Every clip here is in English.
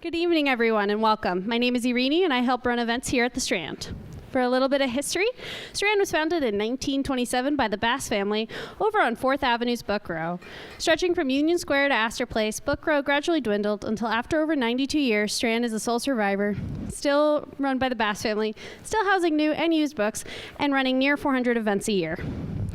Good evening, everyone, and welcome. My name is Irini, and I help run events here at the Strand. For a little bit of history, Strand was founded in 1927 by the Bass family over on 4th Avenue's Book Row. Stretching from Union Square to Astor Place, Book Row gradually dwindled until after over 92 years, Strand is the sole survivor, still run by the Bass family, still housing new and used books, and running near 400 events a year.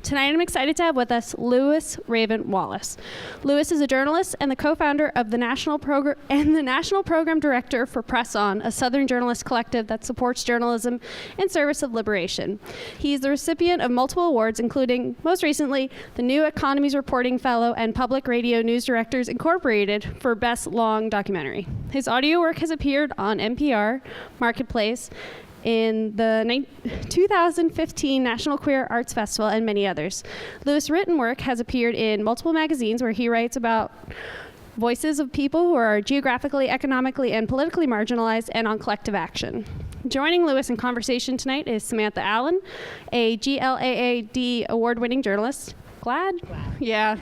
Tonight, I'm excited to have with us Lewis Raven Wallace. Lewis is a journalist and the co-founder of the National Program Director for Press On, a Southern journalist collective that supports journalism in service of liberation. He is the recipient of multiple awards, including, most recently, the New Economies Reporting Fellow and Public Radio News Directors Incorporated for Best Long Documentary. His audio work has appeared on NPR, Marketplace, in the 2015 National Queer Arts Festival, and many others. Lewis' written work has appeared in multiple magazines where he writes about voices of people who are geographically, economically, and politically marginalized, and on collective action. Joining Lewis in conversation tonight is Samantha Allen, a GLAAD award-winning journalist. Glad? Yeah.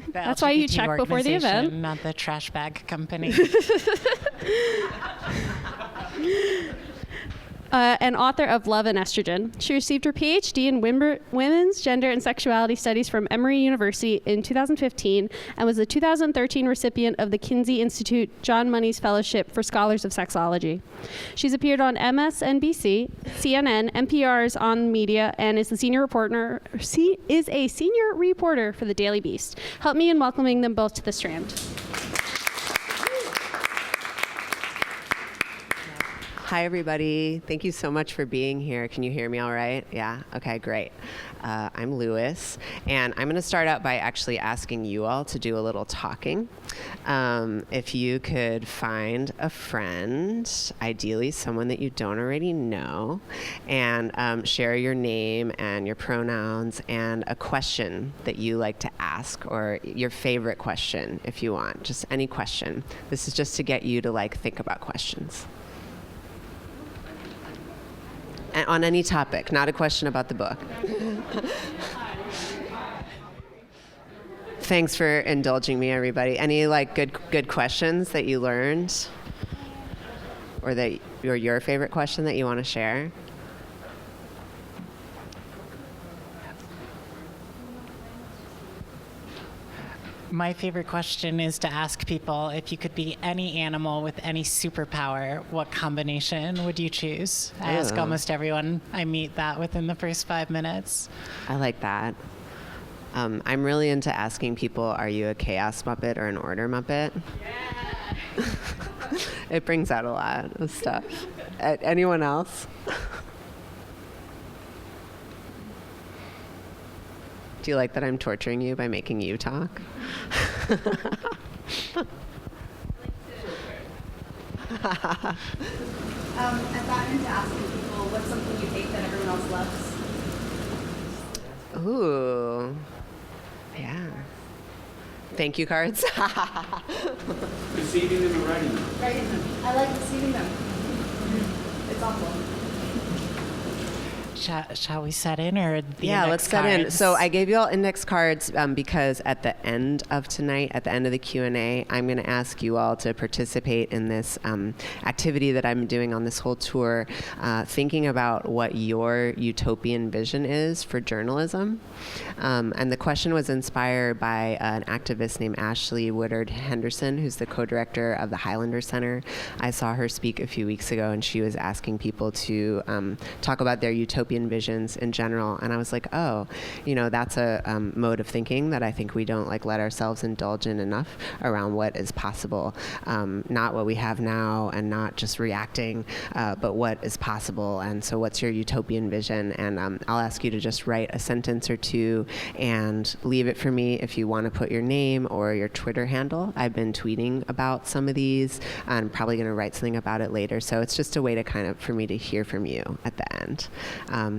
That's why you check before the event. Not the trash bag company. An author of Love and Estrogen. She received her PhD in Women's Gender and Sexuality Studies from Emory University in 2015 and was the 2013 recipient of the Kinsey Institute John Money's Fellowship for Scholars of Sexology. She's appeared on MSNBC, CNN, NPR's On Media, and is a senior reporter for the Daily Beast. Help me in welcoming them both to the Strand. Hi, everybody. Thank you so much for being here. Can you hear me all right? Yeah? Okay, great. I'm Lewis, and I'm going to start out by actually asking you all to do a little talking. If you could find a friend, ideally someone that you don't already know, and share your name and your pronouns and a question that you like to ask, or your favorite question if you want, just any question. This is just to get you to think about questions. On any topic, not a question about the book. Thanks for indulging me, everybody. Any good questions that you learned, or your favorite question that you want to share? My favorite question is to ask people, if you could be any animal with any superpower, what combination would you choose? I ask almost everyone I meet that within the first 5 minutes. I like that. I'm really into asking people, are you a chaos Muppet or an order Muppet? Yeah. It brings out a lot of stuff. Anyone else? Do you like that I'm torturing you by making you talk? I've gotten into asking people, what's something you hate that everyone else loves? Ooh, yeah. Thank you cards. Receiving them and writing them. Writing them. I like receiving them. It's awful. Shall we set in, or the Yeah, index let's set in. cards? So I gave you all index cards because at the end of tonight, at the end of the Q&A, I'm going to ask you all to participate in this activity that I'm doing on this whole tour, thinking about what your utopian vision is for journalism. And the question was inspired by an activist named Ashley Woodard Henderson, who's the co-director of the Highlander Center. I saw her speak a few weeks ago, and she was asking people to talk about their utopian visions in general, and I was like, oh, that's a mode of thinking that I think we don't let ourselves indulge in enough around what is possible, not what we have now, and not just reacting, but what is possible. And so, what's your utopian vision? And I'll ask you to just write a sentence or two, and leave it for me if you want to put your name or your Twitter handle. I've been tweeting about some of these. I'm probably going to write something about it later. So it's just a way to for me to hear from you at the end.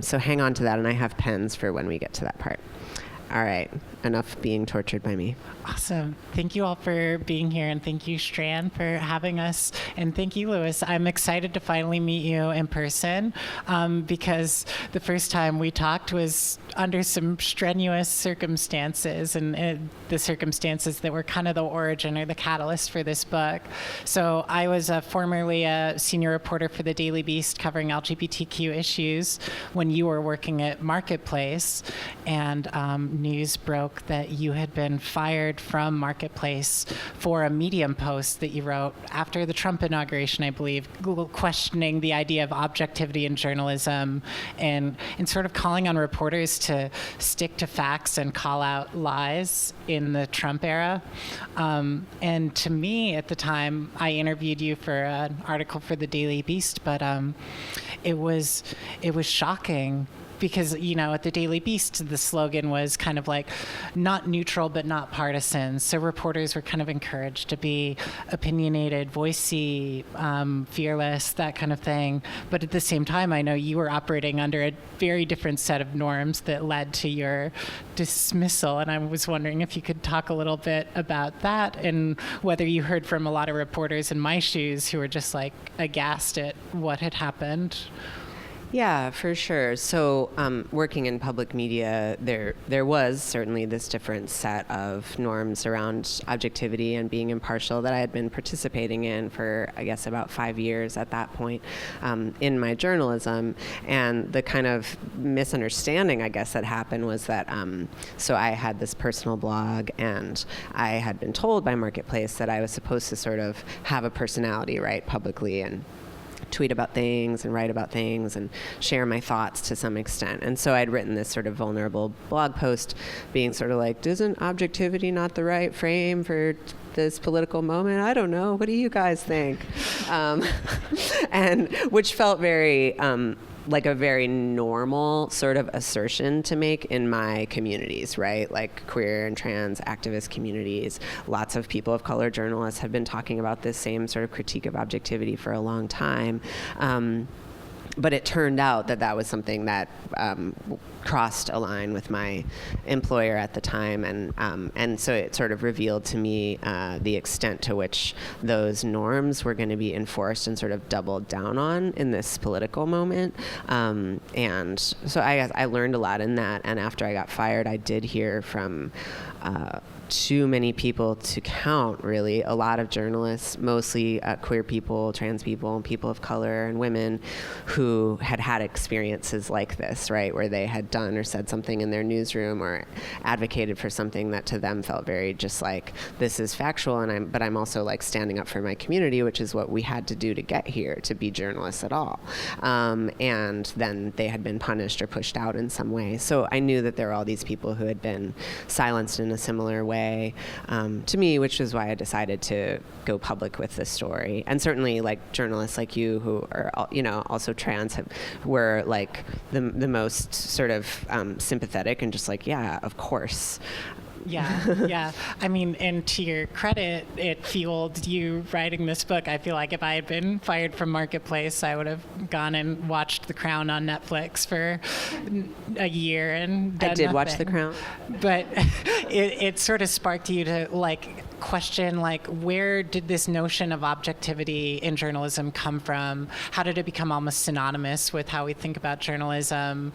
So hang on to that, and I have pens for when we get to that part. all right, enough being tortured by me. Awesome. Thank you all for being here, and thank you, Strand, for having us. And thank you, Lewis. I'm excited to finally meet you in person because the first time we talked was under some strenuous circumstances, and the circumstances that were kind of the origin or the catalyst for this book. So I was formerly a senior reporter for the Daily Beast covering LGBTQ issues when you were working at Marketplace, and news broke that you had been fired from Marketplace for a Medium post that you wrote after the Trump inauguration, I believe, questioning the idea of objectivity in journalism and sort of calling on reporters to stick to facts and call out lies in the Trump era. And to me, at the time, I interviewed you for an article for the Daily Beast, but it was shocking. Because, at the Daily Beast, the slogan was kind of like, not neutral, but not partisan. So reporters were kind of encouraged to be opinionated, voicey, fearless, that kind of thing. But at the same time, I know you were operating under a very different set of norms that led to your dismissal. And I was wondering if you could talk a little bit about that and whether you heard from a lot of reporters in my shoes who were just like aghast at what had happened. Yeah, for sure. So working in public media, there was certainly this different set of norms around objectivity and being impartial that I had been participating in for, I guess, about 5 years at that point in my journalism. And the kind of misunderstanding, I guess, that happened was that, so I had this personal blog, and I had been told by Marketplace that I was supposed to sort of have a personality, right, publicly, and tweet about things and write about things and share my thoughts to some extent. And so I'd written this sort of vulnerable blog post being sort of like, isn't objectivity not the right frame for this political moment? I don't know. What do you guys think? And which felt very like a very normal sort of assertion to make in my communities, right? Like queer and trans activist communities. Lots of people of color journalists have been talking about this same sort of critique of objectivity for a long time. But it turned out that that was something that crossed a line with my employer at the time, and so it sort of revealed to me the extent to which those norms were going to be enforced and sort of doubled down on in this political moment. And so I learned a lot in that, and after I got fired, I did hear from too many people to count, really. A lot of journalists, mostly queer people, trans people, and people of color, and women who had had experiences like this, right, where they had done or said something in their newsroom or advocated for something that to them felt very just like, this is factual, but I'm also like standing up for my community, which is what we had to do to get here, to be journalists at all. And then they had been punished or pushed out in some way. So I knew that there were all these people who had been silenced in a similar way to me, which is why I decided to go public with this story. And certainly, like, journalists like you who are, also trans were like the most sort of sympathetic and just like, yeah, of course. Yeah. I mean, and to your credit, it fueled you writing this book. I feel like if I had been fired from Marketplace, I would have gone and watched The Crown on Netflix for a year and done I did nothing. watch The Crown. But it sort of sparked you to, like, question, like, where did this notion of objectivity in journalism come from? How did it become almost synonymous with how we think about journalism?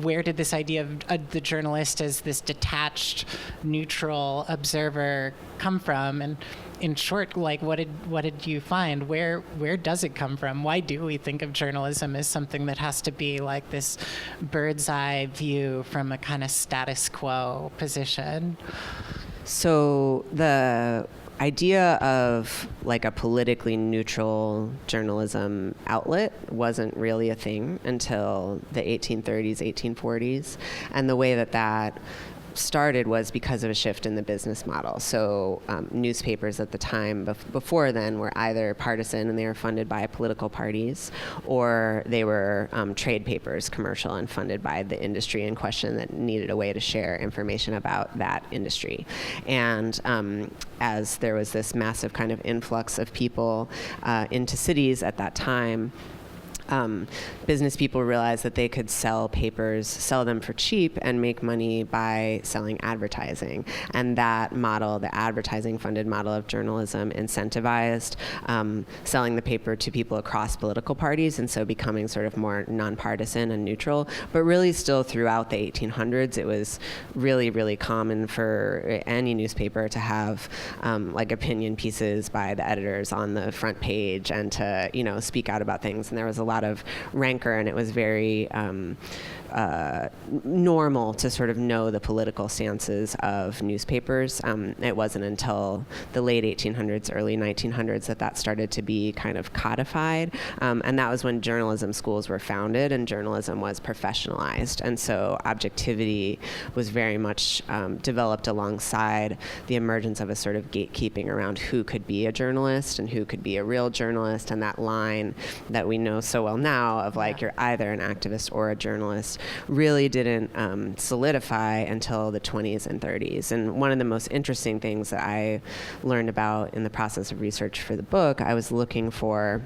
Where did this idea of the journalist as this detached, neutral observer come from? And in short, like, what did you find? Where does it come from? Why do we think of journalism as something that has to be like this bird's eye view from a kind of status quo position? So the idea of like a politically neutral journalism outlet wasn't really a thing until the 1830s, 1840s. And the way that started was because of a shift in the business model. So newspapers at the time before then were either partisan and they were funded by political parties, or they were trade papers, commercial, and funded by the industry in question that needed a way to share information about that industry. And as there was this massive kind of influx of people into cities at that time, business people realized that they could sell them for cheap and make money by selling advertising. And that model, the advertising-funded model of journalism, incentivized selling the paper to people across political parties, and so becoming sort of more nonpartisan and neutral. But really still throughout the 1800s, it was really, really common for any newspaper to have like opinion pieces by the editors on the front page and to, speak out about things. And there was a lot of rancor, and it was very normal to sort of know the political stances of newspapers. It wasn't until the late 1800s, early 1900s that started to be kind of codified. And that was when journalism schools were founded and journalism was professionalized. And so objectivity was very much developed alongside the emergence of a sort of gatekeeping around who could be a journalist and who could be a real journalist, and that line that we know so well now of like, you're either an activist or a journalist really didn't solidify until the 20s and 30s. And one of the most interesting things that I learned about in the process of research for the book, I was looking for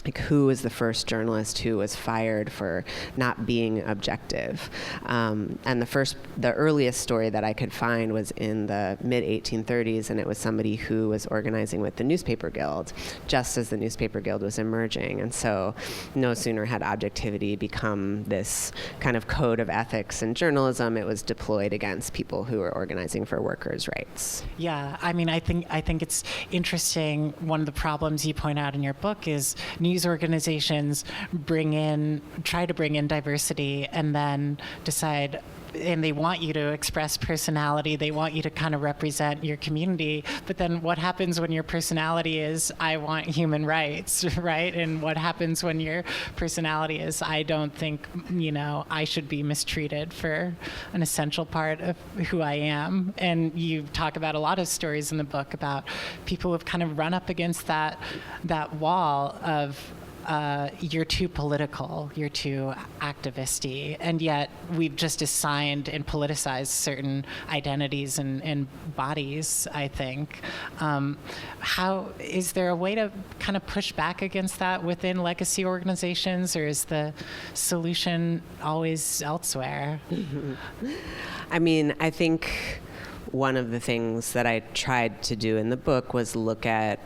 like who was the first journalist who was fired for not being objective. And the earliest story that I could find was in the mid-1830s, and it was somebody who was organizing with the Newspaper Guild, just as the Newspaper Guild was emerging. And so no sooner had objectivity become this kind of code of ethics in journalism, it was deployed against people who were organizing for workers' rights. Yeah, I mean, I think it's interesting. One of the problems you point out in your book is news organizations try to bring in diversity and then decide, and they want you to express personality, they want you to kind of represent your community, but then what happens when your personality is, I want human rights, right? And what happens when your personality is, I don't think, I should be mistreated for an essential part of who I am? And you talk about a lot of stories in the book about people who've kind of run up against that wall of, you're too political, you're too activisty, and yet we've just assigned and politicized certain identities and bodies, I think. How is there a way to kind of push back against that within legacy organizations, or is the solution always elsewhere? I mean, I think one of the things that I tried to do in the book was look at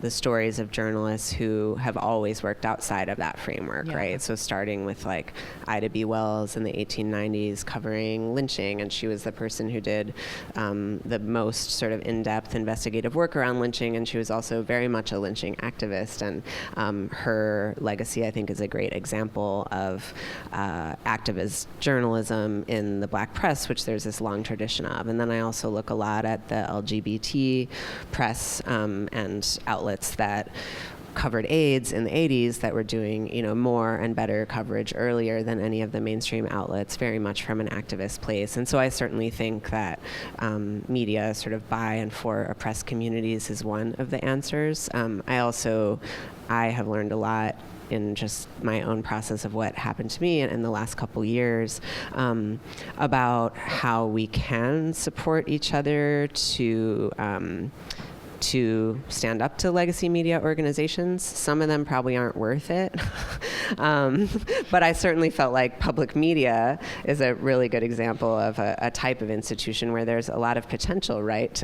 the stories of journalists who have always worked outside of that framework, right? So starting with like Ida B. Wells in the 1890s covering lynching, and she was the person who did the most sort of in-depth investigative work around lynching, and she was also very much a lynching activist, and her legacy, I think, is a great example of activist journalism in the Black press, which there's this long tradition of. And then I also look a lot at the LGBT press and outlets that covered AIDS in the 80s that were doing, more and better coverage earlier than any of the mainstream outlets, very much from an activist place. And so I certainly think that media sort of by and for oppressed communities is one of the answers. I have learned a lot in just my own process of what happened to me in the last couple years about how we can support each other to stand up to legacy media organizations. Some of them probably aren't worth it. But I certainly felt like public media is a really good example of a type of institution where there's a lot of potential, right,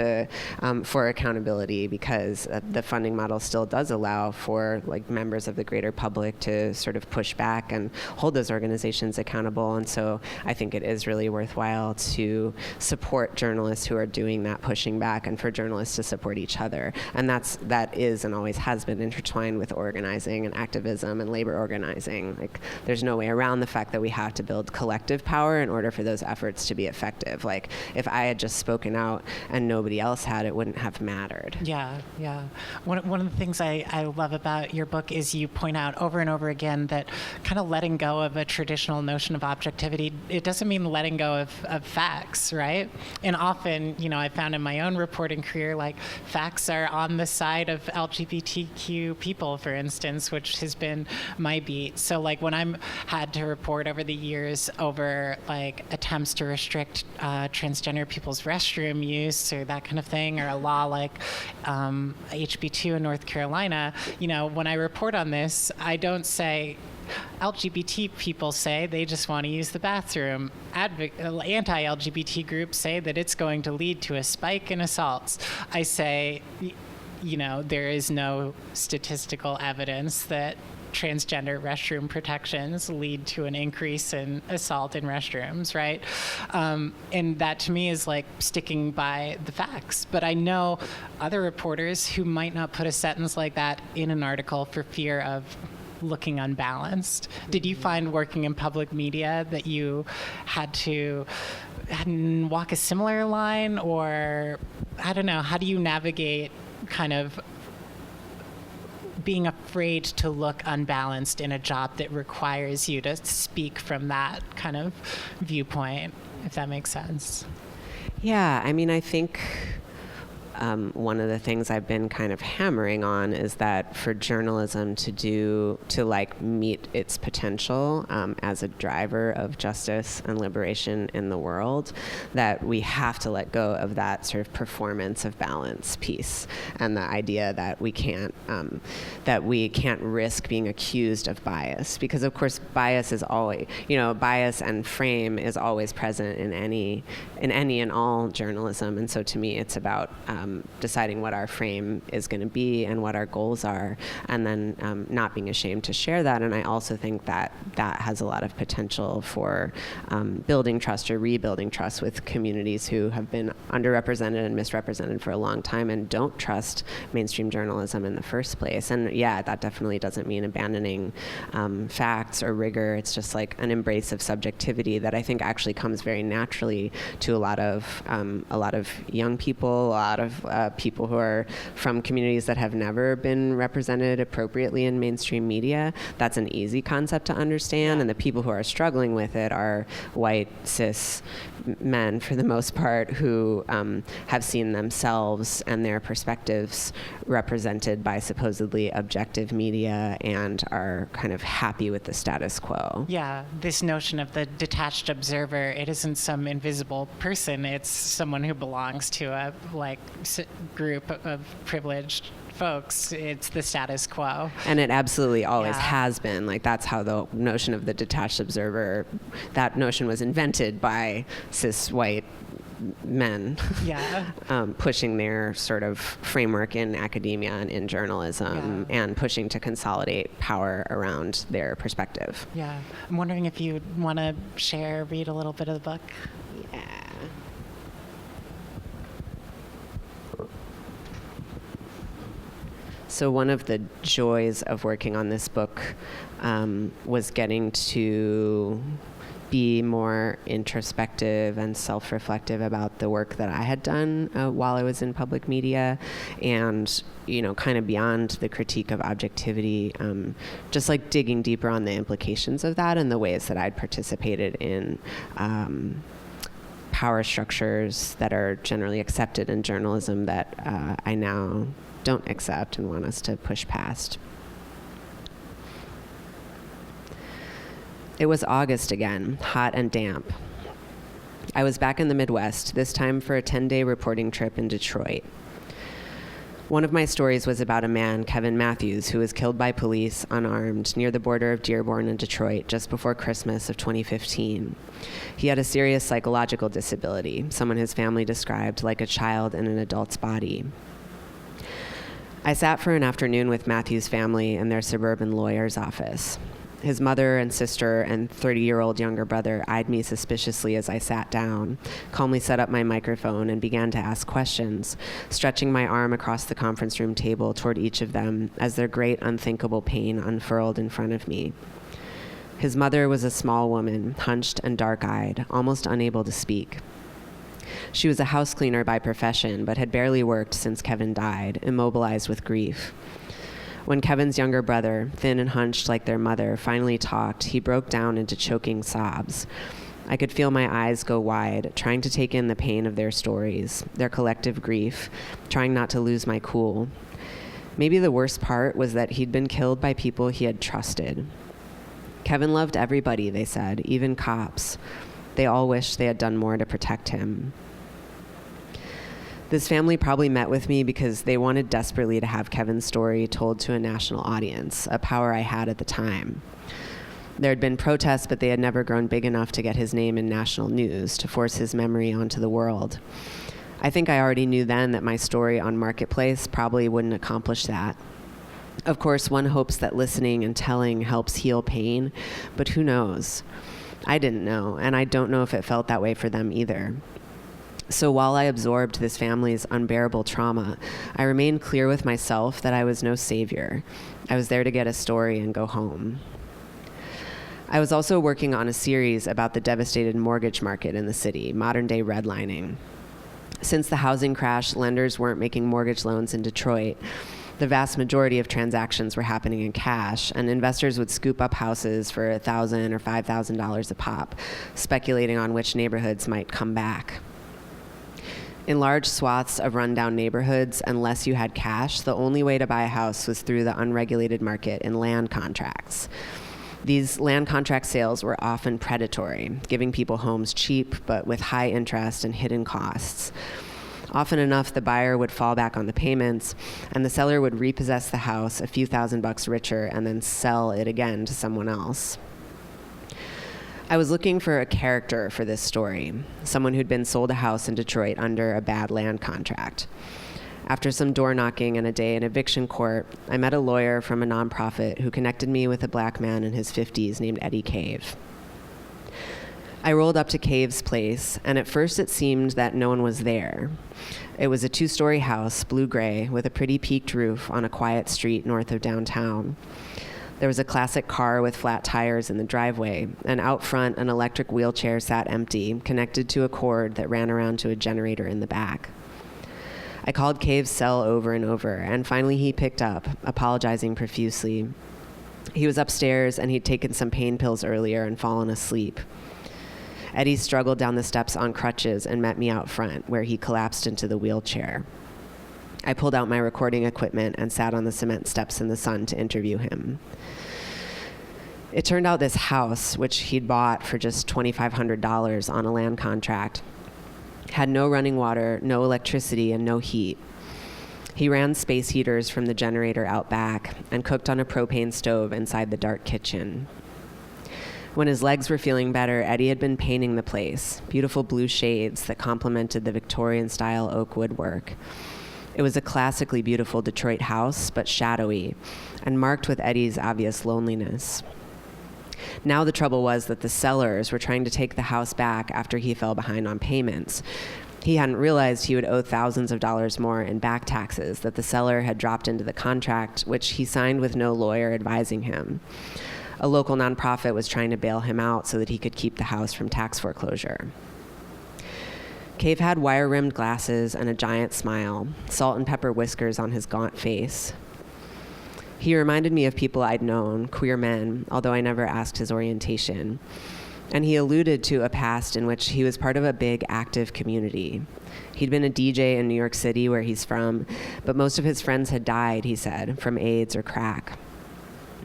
for accountability, because the funding model still does allow for like members of the greater public to sort of push back and hold those organizations accountable. And so I think it is really worthwhile to support journalists who are doing that pushing back, and for journalists to support each other. And that is and always has been intertwined with organizing and activism and labor organizing. Like, there's no way around the fact that we have to build collective power in order for those efforts to be effective. Like, if I had just spoken out and nobody else had, it wouldn't have mattered. Yeah. One of the things I love about your book is you point out over and over again that kind of letting go of a traditional notion of objectivity, it doesn't mean letting go of facts, right? And often, I found in my own reporting career, like, facts are on the side of LGBTQ people, for instance, which has been my beat. complete. So like when I'm had to report over the years over like attempts to restrict transgender people's restroom use or that kind of thing, or a law like HB2 in North Carolina, when I report on this, I don't say LGBT people say they just want to use the bathroom. Anti-LGBT groups say that it's going to lead to a spike in assaults. I say, there is no statistical evidence that transgender restroom protections lead to an increase in assault in restrooms, right? And that to me is like sticking by the facts. But I know other reporters who might not put a sentence like that in an article for fear of looking unbalanced. Did you find working in public media that you had to walk a similar line, or I don't know, how do you navigate kind of being afraid to look unbalanced in a job that requires you to speak from that kind of viewpoint, if that makes sense? Yeah, I mean, I think one of the things I've been kind of hammering on is that for journalism to meet its potential as a driver of justice and liberation in the world, that we have to let go of that sort of performance of balance piece, and the idea that we can't risk being accused of bias, because of course bias is always, bias and frame is always present in any and all journalism, and so to me it's about deciding what our frame is going to be and what our goals are, and then not being ashamed to share that. And I also think that has a lot of potential for building trust or rebuilding trust with communities who have been underrepresented and misrepresented for a long time and don't trust mainstream journalism in the first place. And yeah, that definitely doesn't mean abandoning facts or rigor. It's just like an embrace of subjectivity that I think actually comes very naturally to a lot of young people, a lot of people who are from communities that have never been represented appropriately in mainstream media. That's an easy concept to understand, and the people who are struggling with it are white, cis men, for the most part, who have seen themselves and their perspectives represented by supposedly objective media and are kind of happy with the status quo. Yeah, this notion of the detached observer, it isn't some invisible person, it's someone who belongs to a group of privileged folks. It's the status quo. And it absolutely always has been. Like, that's how the notion of the detached observer, that notion was invented by cis white men pushing their sort of framework in academia and in journalism and pushing to consolidate power around their perspective. Yeah. I'm wondering if you want to read a little bit of the book. Yeah. So one of the joys of working on this book was getting to be more introspective and self-reflective about the work that I had done while I was in public media, and kind of beyond the critique of objectivity, just like digging deeper on the implications of that and the ways that I'd participated in power structures that are generally accepted in journalism that I now don't accept and want us to push past. It was August again, hot and damp. I was back in the Midwest, this time for a 10-day reporting trip in Detroit. One of my stories was about a man, Kevin Matthews, who was killed by police unarmed near the border of Dearborn and Detroit just before Christmas of 2015. He had a serious psychological disability, someone his family described like a child in an adult's body. I sat for an afternoon with Matthew's family in their suburban lawyer's office. His mother and sister and 30-year-old younger brother eyed me suspiciously as I sat down, calmly set up my microphone, and began to ask questions, stretching my arm across the conference room table toward each of them as their great unthinkable pain unfurled in front of me. His mother was a small woman, hunched and dark-eyed, almost unable to speak. She was a house cleaner by profession, but had barely worked since Kevin died, immobilized with grief. When Kevin's younger brother, thin and hunched like their mother, finally talked, he broke down into choking sobs. I could feel my eyes go wide, trying to take in the pain of their stories, their collective grief, trying not to lose my cool. Maybe the worst part was that he'd been killed by people he had trusted. Kevin loved everybody, they said, even cops. They all wished they had done more to protect him. This family probably met with me because they wanted desperately to have Kevin's story told to a national audience, a power I had at the time. There had been protests, but they had never grown big enough to get his name in national news, to force his memory onto the world. I think I already knew then that my story on Marketplace probably wouldn't accomplish that. Of course, one hopes that listening and telling helps heal pain, but who knows? I didn't know, and I don't know if it felt that way for them either. So while I absorbed this family's unbearable trauma, I remained clear with myself that I was no savior. I was there to get a story and go home. I was also working on a series about the devastated mortgage market in the city, modern-day redlining. Since the housing crash, lenders weren't making mortgage loans in Detroit. The vast majority of transactions were happening in cash, and investors would scoop up houses for $1,000 or $5,000 a pop, speculating on which neighborhoods might come back. In large swaths of rundown neighborhoods, unless you had cash, the only way to buy a house was through the unregulated market in land contracts. These land contract sales were often predatory, giving people homes cheap but with high interest and hidden costs. Often enough, the buyer would fall back on the payments, and the seller would repossess the house a few $1,000s richer and then sell it again to someone else. I was looking for a character for this story, someone who'd been sold a house in Detroit under a bad land contract. After some door knocking and a day in eviction court, I met a lawyer from a nonprofit who connected me with a black man in his 50s named Eddie Cave. I rolled up to Cave's place, and at first it seemed that no one was there. It was a 2-story house, blue-gray, with a pretty peaked roof on a quiet street north of downtown. There was a classic car with flat tires in the driveway, and out front an electric wheelchair sat empty, connected to a cord that ran around to a generator in the back. I called Cave's cell over and over, and finally he picked up, apologizing profusely. He was upstairs, and he'd taken some pain pills earlier and fallen asleep. Eddie struggled down the steps on crutches and met me out front, where he collapsed into the wheelchair. I pulled out my recording equipment and sat on the cement steps in the sun to interview him. It turned out this house, which he'd bought for just $2,500 on a land contract, had no running water, no electricity, and no heat. He ran space heaters from the generator out back and cooked on a propane stove inside the dark kitchen. When his legs were feeling better, Eddie had been painting the place, beautiful blue shades that complemented the Victorian-style oak woodwork. It was a classically beautiful Detroit house, but shadowy, and marked with Eddie's obvious loneliness. Now the trouble was that the sellers were trying to take the house back after he fell behind on payments. He hadn't realized he would owe thousands of dollars more in back taxes that the seller had dropped into the contract, which he signed with no lawyer advising him. A local nonprofit was trying to bail him out so that he could keep the house from tax foreclosure. Cave had wire-rimmed glasses and a giant smile, salt and pepper whiskers on his gaunt face. He reminded me of people I'd known, queer men, although I never asked his orientation. And he alluded to a past in which he was part of a big, active community. He'd been a DJ in New York City, where he's from, but most of his friends had died, he said, from AIDS or crack.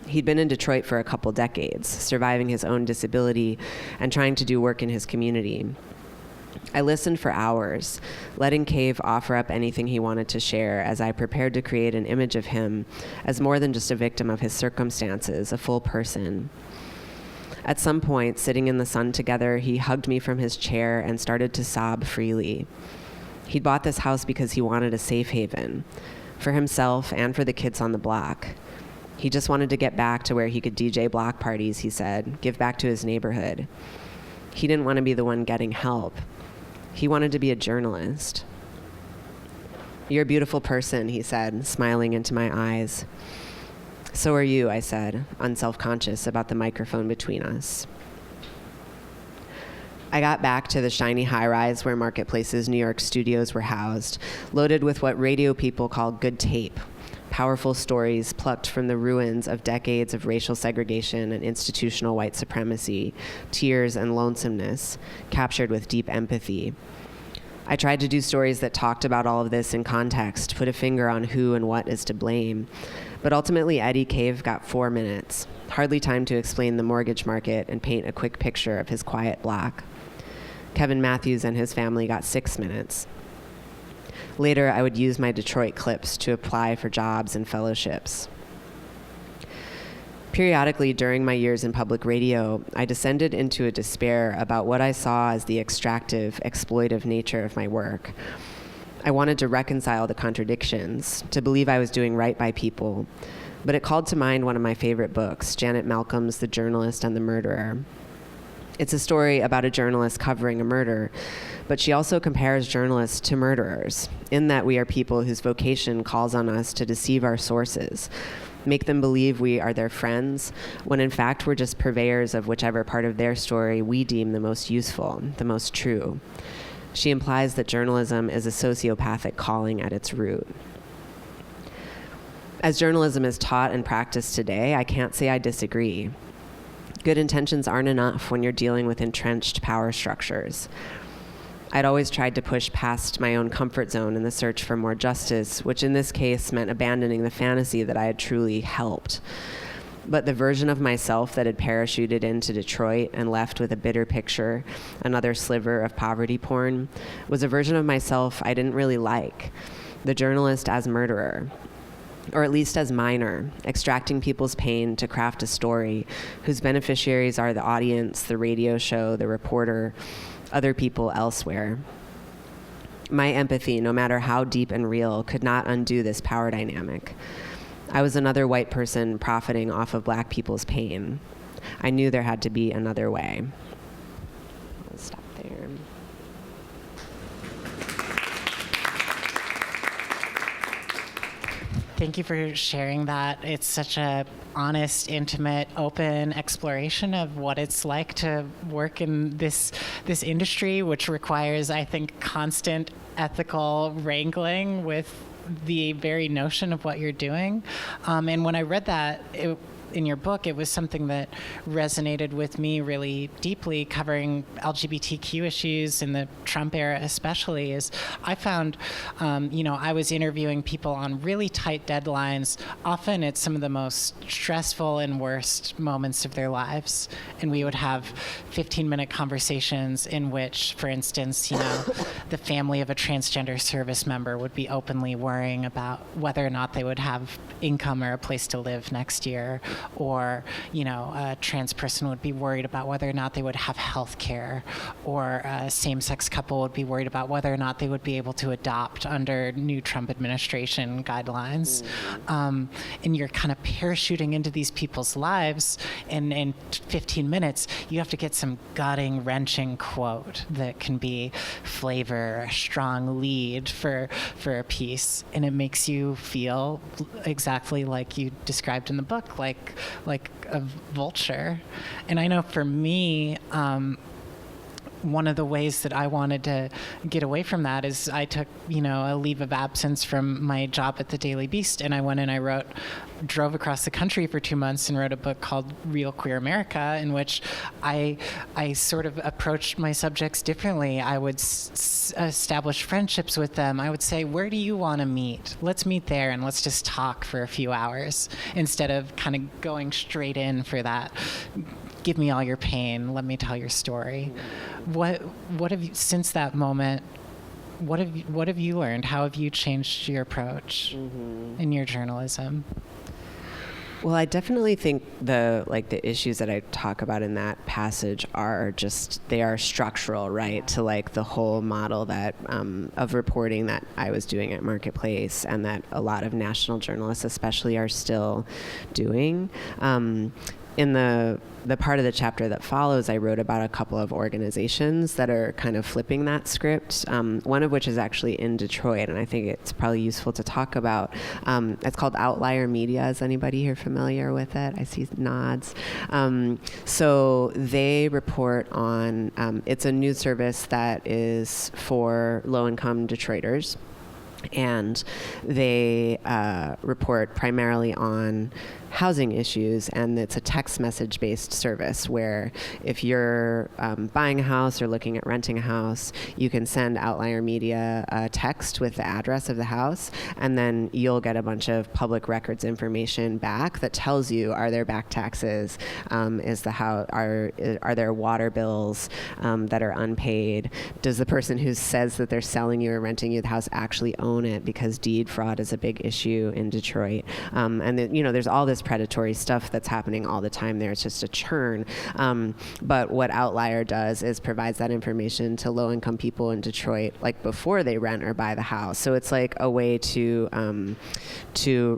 He'd been in Detroit for a couple decades, surviving his own disability and trying to do work in his community. I listened for hours, letting Cave offer up anything he wanted to share as I prepared to create an image of him as more than just a victim of his circumstances, a full person. At some point, sitting in the sun together, he hugged me from his chair and started to sob freely. He'd bought this house because he wanted a safe haven, for himself and for the kids on the block. He just wanted to get back to where he could DJ block parties, he said, give back to his neighborhood. He didn't want to be the one getting help. He wanted to be a journalist. "You're a beautiful person," he said, smiling into my eyes. "So are you," I said, unself-conscious about the microphone between us. I got back to the shiny high-rise where Marketplace's New York studios were housed, loaded with what radio people call good tape, powerful stories plucked from the ruins of decades of racial segregation and institutional white supremacy, tears and lonesomeness, captured with deep empathy. I tried to do stories that talked about all of this in context, put a finger on who and what is to blame. But ultimately, Eddie Cave got 4 minutes, hardly time to explain the mortgage market and paint a quick picture of his quiet block. Kevin Matthews and his family got 6 minutes. Later, I would use my Detroit clips to apply for jobs and fellowships. Periodically, during my years in public radio, I descended into a despair about what I saw as the extractive, exploitive nature of my work. I wanted to reconcile the contradictions, to believe I was doing right by people, but it called to mind one of my favorite books, Janet Malcolm's The Journalist and the Murderer. It's a story about a journalist covering a murder, but she also compares journalists to murderers, in that we are people whose vocation calls on us to deceive our sources, make them believe we are their friends, when in fact we're just purveyors of whichever part of their story we deem the most useful, the most true. She implies that journalism is a sociopathic calling at its root. As journalism is taught and practiced today, I can't say I disagree. Good intentions aren't enough when you're dealing with entrenched power structures. I'd always tried to push past my own comfort zone in the search for more justice, which in this case meant abandoning the fantasy that I had truly helped. But the version of myself that had parachuted into Detroit and left with a bitter picture, another sliver of poverty porn, was a version of myself I didn't really like. The journalist as murderer, or at least as miner, extracting people's pain to craft a story whose beneficiaries are the audience, the radio show, the reporter, other people elsewhere. My empathy, no matter how deep and real, could not undo this power dynamic. I was another white person profiting off of black people's pain. I knew there had to be another way. I'll stop there. Thank you for sharing that. It's such a honest, intimate, open exploration of what it's like to work in this industry, which requires, I think, constant ethical wrangling with the very notion of what you're doing. And when I read that, in your book, it was something that resonated with me really deeply, covering LGBTQ issues in the Trump era especially, is I found, I was interviewing people on really tight deadlines, often at some of the most stressful and worst moments of their lives. And we would have 15-minute conversations in which, for instance, the family of a transgender service member would be openly worrying about whether or not they would have income or a place to live next year. Or, a trans person would be worried about whether or not they would have health care, or a same-sex couple would be worried about whether or not they would be able to adopt under new Trump administration guidelines. And you're kind of parachuting into these people's lives, and in 15 minutes, you have to get some gutting, wrenching quote that can be flavor, a strong lead for a piece, and it makes you feel exactly like you described in the book, like a vulture. And I know for me, one of the ways that I wanted to get away from that is I took, a leave of absence from my job at the Daily Beast, and I went and drove across the country for 2 months and wrote a book called Real Queer America, in which I sort of approached my subjects differently. I would establish friendships with them. I would say, where do you want to meet? Let's meet there and let's just talk for a few hours, instead of kind of going straight in for that. Give me all your pain. Let me tell your story. What have you, since that moment, what have you learned? How have you changed your approach in your journalism? Well, I definitely think the issues that I talk about in that passage are they are structural, right, to the whole model that of reporting that I was doing at Marketplace, and that a lot of national journalists especially are still doing. In the part of the chapter that follows, I wrote about a couple of organizations that are kind of flipping that script, one of which is actually in Detroit, and I think it's probably useful to talk about. It's called Outlier Media. Is anybody here familiar with it? I see nods. So they report on, it's a news service that is for low-income Detroiters. And they report primarily on housing issues, and it's a text message based service where if you're buying a house or looking at renting a house, you can send Outlier Media a text with the address of the house, and then you'll get a bunch of public records information back that tells you, are there back taxes, is the house, are there water bills that are unpaid, does the person who says that they're selling you or renting you the house actually own it, because deed fraud is a big issue in Detroit. And there's all this predatory stuff that's happening all the time there. It's just a churn. But what Outlier does is provides that information to low-income people in Detroit, like before they rent or buy the house. So it's like a way to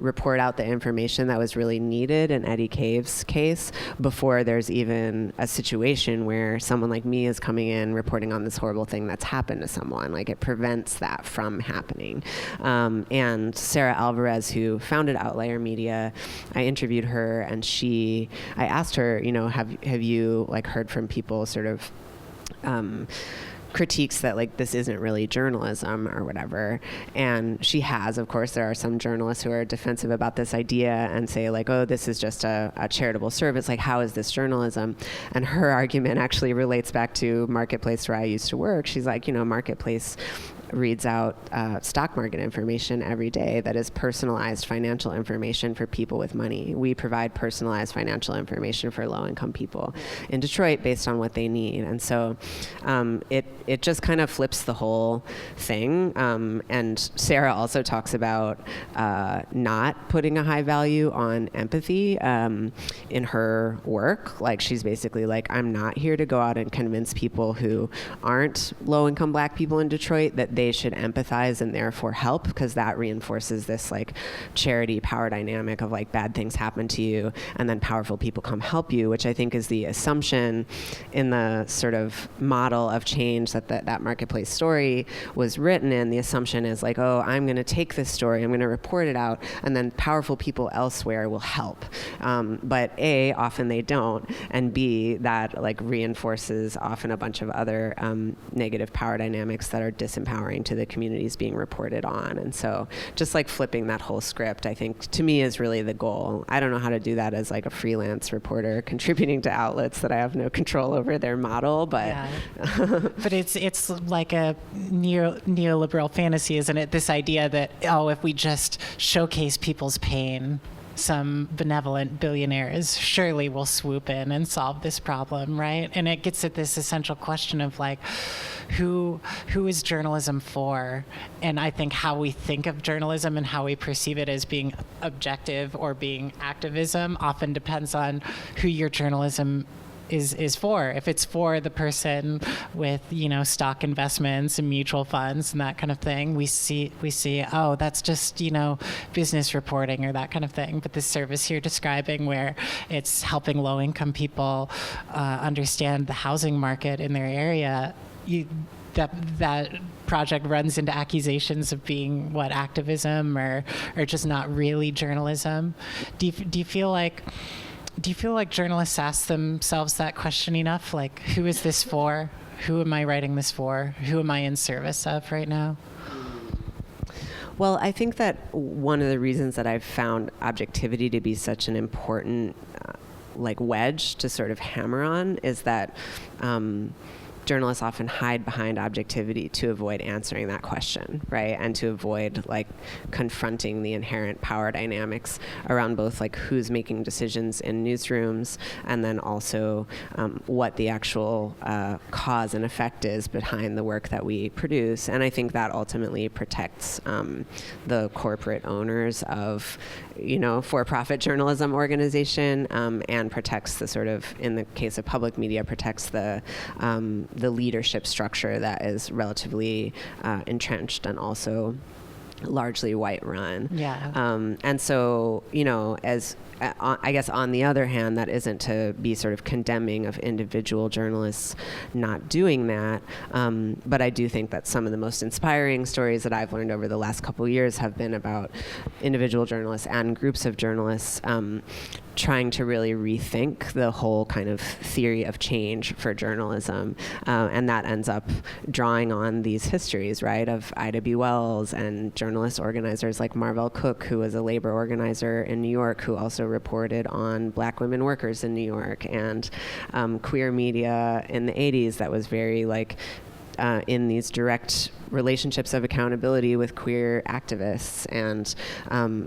report out the information that was really needed in Eddie Cave's case before there's even a situation where someone like me is coming in reporting on this horrible thing that's happened to someone. Like, it prevents that from happening. And Sarah Alvarez, who founded Outlier Media, I interviewed her, and I asked her, have you like heard from people sort of critiques that like this isn't really journalism or whatever? And she has. Of course, there are some journalists who are defensive about this idea and say like, oh, this is just a charitable service. Like, how is this journalism? And her argument actually relates back to Marketplace, where I used to work. She's like, Marketplace reads out stock market information every day that is personalized financial information for people with money. We provide personalized financial information for low-income people in Detroit based on what they need. And so it just kind of flips the whole thing. And Sarah also talks about not putting a high value on empathy in her work. Like, she's basically like, I'm not here to go out and convince people who aren't low-income Black people in Detroit that they should empathize and therefore help, because that reinforces this like charity power dynamic of like bad things happen to you and then powerful people come help you, which I think is the assumption in the sort of model of change that Marketplace story was written in. The assumption is like, oh, I'm going to take this story, I'm going to report it out, and then powerful people elsewhere will help. But A, often they don't, and B, that like reinforces often a bunch of other negative power dynamics that are disempowering to the communities being reported on. And so just like flipping that whole script, I think, to me, is really the goal. I don't know how to do that as like a freelance reporter contributing to outlets that I have no control over their model, but yeah. But it's like a neoliberal fantasy, isn't it? This idea that, oh, if we just showcase people's pain, some benevolent billionaires surely will swoop in and solve this problem, right? And it gets at this essential question of like, who is journalism for? And I think how we think of journalism and how we perceive it as being objective or being activism often depends on who your journalism is for. If it's for the person with, stock investments and mutual funds and that kind of thing, we see, oh, that's just, business reporting or that kind of thing. But this service you're describing, where it's helping low-income people understand the housing market in their area, that project runs into accusations of being activism or just not really journalism. Do you feel like journalists ask themselves that question enough? Like, who is this for? Who am I writing this for? Who am I in service of right now? Well, I think that one of the reasons that I've found objectivity to be such an important wedge to sort of hammer on is that journalists often hide behind objectivity to avoid answering that question, right? And to avoid confronting the inherent power dynamics around both who's making decisions in newsrooms and then also what the actual cause and effect is behind the work that we produce. And I think that ultimately protects the corporate owners of for-profit journalism organization and protects the sort of, in the case of public media, protects the leadership structure that is relatively entrenched and also largely white run. Yeah. And so, I guess on the other hand, that isn't to be sort of condemning of individual journalists not doing that. But I do think that some of the most inspiring stories that I've learned over the last couple of years have been about individual journalists and groups of journalists trying to really rethink the whole kind of theory of change for journalism. And that ends up drawing on these histories, right, of Ida B. Wells and journalist organizers like Marvell Cook, who was a labor organizer in New York, who also reported on black women workers in New York, and queer media in the 80s that was very in these direct relationships of accountability with queer activists. And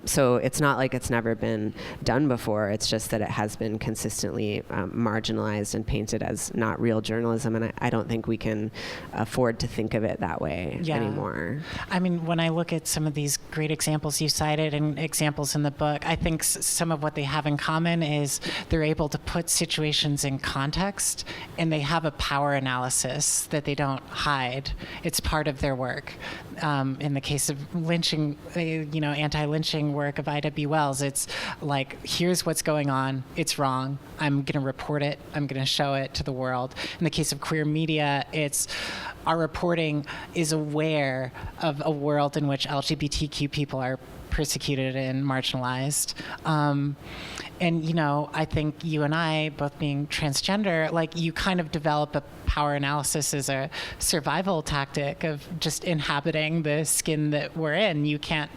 so it's not like it's never been done before. It's just that it has been consistently marginalized and painted as not real journalism. And I don't think we can afford to think of it that way anymore. I mean, when I look at some of these great examples you cited and examples in the book, I think some of what they have in common is they're able to put situations in context, and they have a power analysis that they don't hide. It's part of their work. In the case of lynching, anti-lynching work of Ida B. Wells, it's like, here's what's going on. It's wrong. I'm going to report it. I'm going to show it to the world. In the case of queer media, it's our reporting is aware of a world in which LGBTQ people are persecuted and marginalized. And, I think you and I, both being transgender, you kind of develop a power analysis as a survival tactic of just inhabiting the skin that we're in. You can't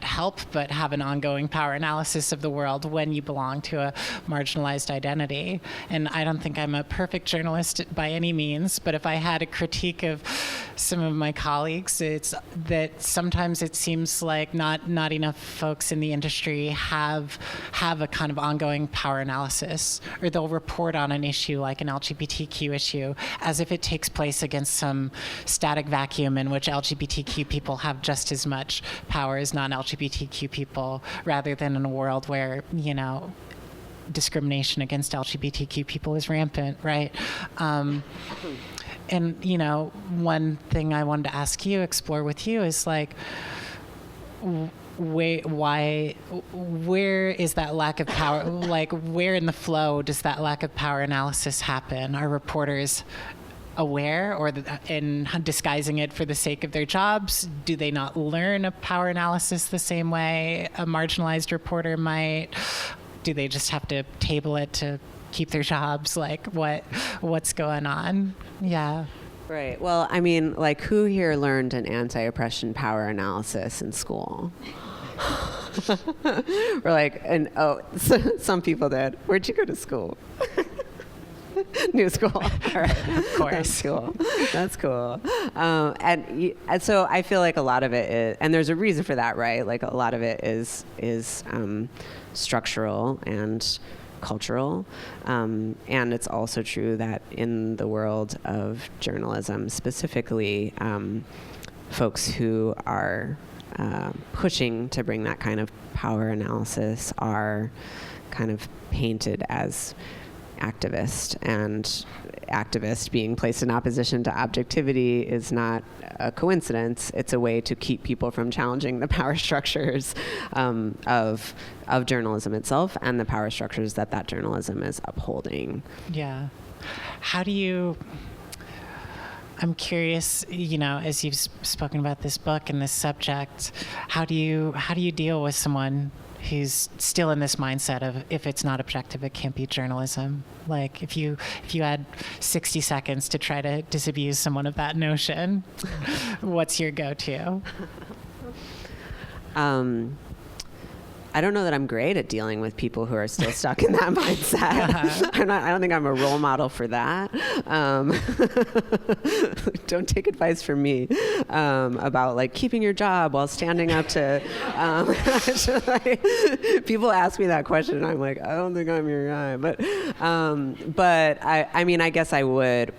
help but have an ongoing power analysis of the world when you belong to a marginalized identity. And I don't think I'm a perfect journalist by any means, but if I had a critique of some of my colleagues, it's that sometimes it seems like not enough folks in the industry have a kind of ongoing power analysis, or they'll report on an issue like an LGBTQ issue as if it takes place against some static vacuum in which LGBTQ people have just as much power as non-LGBTQ people, rather than in a world where, discrimination against LGBTQ people is rampant, right? And, one thing I wanted to explore with you is where is that lack of power? Where in the flow does that lack of power analysis happen? Are reporters aware, or in disguising it for the sake of their jobs? Do they not learn a power analysis the same way a marginalized reporter might? Do they just have to table it to keep their jobs? What's going on? Yeah. Right. Well, I mean, who here learned an anti-oppression power analysis in school? Or some people did. Where'd you go to school? New school. All right. Of course. That's cool. And so I feel like a lot of it is, and there's a reason for that, right? A lot of it is structural and cultural. And it's also true that in the world of journalism, specifically, folks who are pushing to bring that kind of power analysis are kind of painted as activist, and activist being placed in opposition to objectivity is not a coincidence. It's a way to keep people from challenging the power structures of journalism itself and the power structures that journalism is upholding. Yeah. How do you... I'm curious, as you've spoken about this book and this subject, how do you deal with someone who's still in this mindset of, if it's not objective, it can't be journalism? If you had 60 seconds to try to disabuse someone of that notion, what's your go-to? I don't know that I'm great at dealing with people who are still stuck in that mindset. I don't think I'm a role model for that. Don't take advice from me about keeping your job while standing up to. People ask me that question, and I'm like, I don't think I'm your guy. But I mean, I guess I would.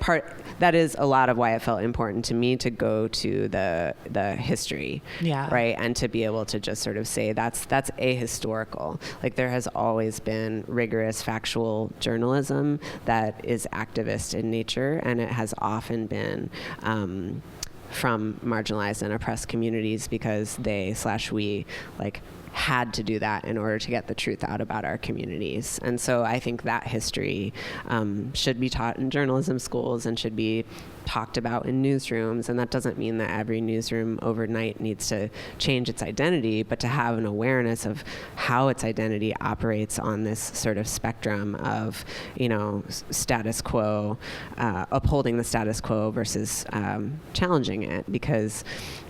That is a lot of why it felt important to me to go to the history, right, and to be able to just sort of say that's ahistorical. There has always been rigorous factual journalism that is activist in nature, and it has often been from marginalized and oppressed communities because we had to do that in order to get the truth out about our communities. And so I think that history should be taught in journalism schools and should be talked about in newsrooms. And that doesn't mean that every newsroom overnight needs to change its identity, but to have an awareness of how its identity operates on this sort of spectrum of, status quo, upholding the status quo versus challenging it. Because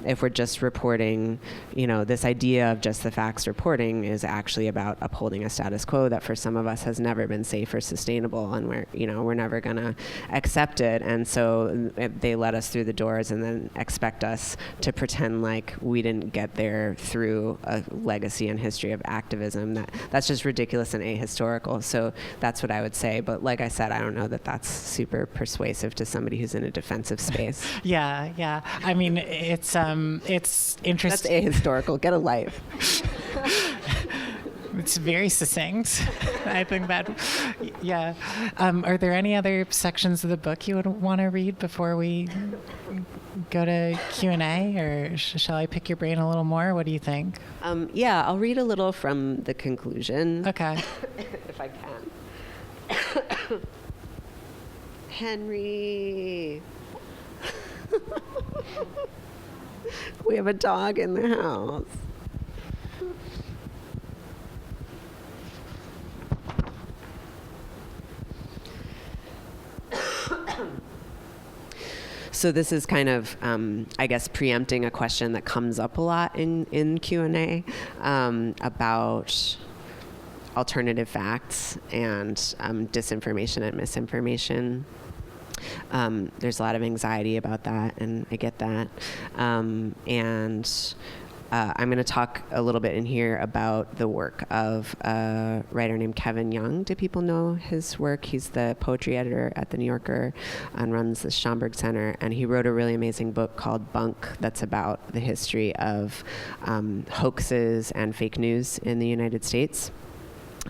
if we're just reporting, this idea of just the facts reporting is actually about upholding a status quo that for some of us has never been safe or sustainable, and we're never going to accept it. And so they let us through the doors and then expect us to pretend like we didn't get there through a legacy and history of activism. That's just ridiculous and ahistorical. So that's what I would say. But like I said, I don't know that that's super persuasive to somebody who's in a defensive space. Yeah. I mean, it's interesting. That's ahistorical. Get a life. It's very succinct. I think that, yeah. Are there any other sections of the book you would want to read before we go to Q&A, or shall I pick your brain a little more? What do you think? Yeah, I'll read a little from the conclusion. Okay. If I can. Henry. We have a dog in the house. So this is kind of, I guess, preempting a question that comes up a lot in Q&A about alternative facts and disinformation and misinformation. There's a lot of anxiety about that, and I get that. I'm going to talk a little bit in here about the work of a writer named Gary Younge. Do people know his work? He's the poetry editor at The New Yorker and runs the Schomburg Center. And he wrote a really amazing book called Bunk that's about the history of hoaxes and fake news in the United States.